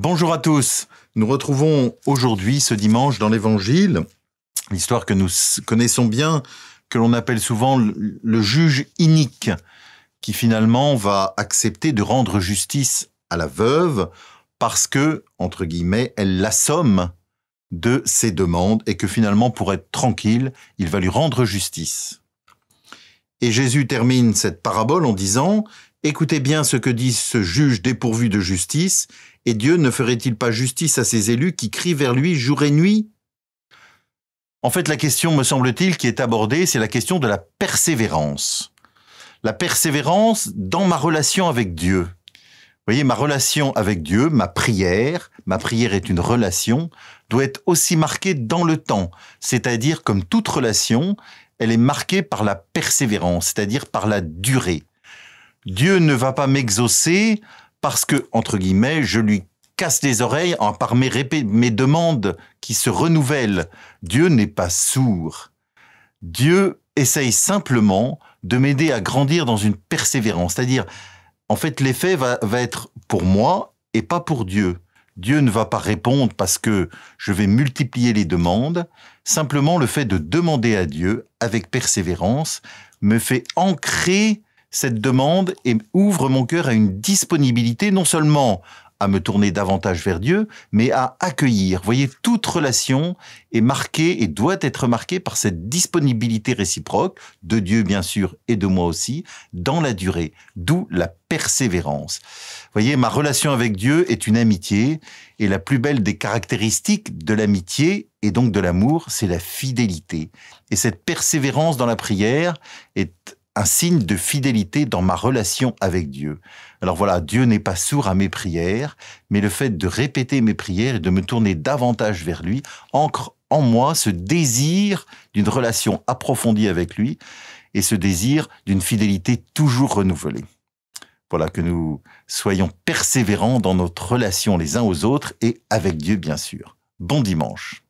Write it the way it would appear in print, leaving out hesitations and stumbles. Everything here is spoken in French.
Bonjour à tous, nous retrouvons aujourd'hui, ce dimanche, dans l'Évangile, l'histoire que nous connaissons bien, que l'on appelle souvent le juge inique, qui finalement va accepter de rendre justice à la veuve parce que, entre guillemets, elle l'assomme de ses demandes et que finalement, pour être tranquille, il va lui rendre justice. Et Jésus termine cette parabole en disant « Écoutez bien ce que dit ce juge dépourvu de justice, et Dieu ne ferait-il pas justice à ses élus qui crient vers lui jour et nuit ?» En fait, la question, me semble-t-il, qui est abordée, c'est la question de la persévérance. La persévérance dans ma relation avec Dieu. Vous voyez, ma relation avec Dieu, ma prière est une relation, doit être aussi marquée dans le temps. C'est-à-dire, comme toute relation, elle est marquée par la persévérance, c'est-à-dire par la durée. Dieu ne va pas m'exaucer parce que, entre guillemets, je lui casse les oreilles par mes demandes qui se renouvellent. Dieu n'est pas sourd. Dieu essaye simplement de m'aider à grandir dans une persévérance. C'est-à-dire, en fait, l'effet va être pour moi et pas pour Dieu. Dieu ne va pas répondre parce que je vais multiplier les demandes. Simplement, le fait de demander à Dieu avec persévérance me fait ancrer cette demande et ouvre mon cœur à une disponibilité, non seulement à me tourner davantage vers Dieu, mais à accueillir. Vous voyez, toute relation est marquée et doit être marquée par cette disponibilité réciproque, de Dieu bien sûr et de moi aussi, dans la durée, d'où la persévérance. Vous voyez, ma relation avec Dieu est une amitié, et la plus belle des caractéristiques de l'amitié, et donc de l'amour, c'est la fidélité. Et cette persévérance dans la prière est un signe de fidélité dans ma relation avec Dieu. Alors voilà, Dieu n'est pas sourd à mes prières, mais le fait de répéter mes prières et de me tourner davantage vers lui ancre en moi ce désir d'une relation approfondie avec lui et ce désir d'une fidélité toujours renouvelée. Voilà, que nous soyons persévérants dans notre relation les uns aux autres et avec Dieu bien sûr. Bon dimanche.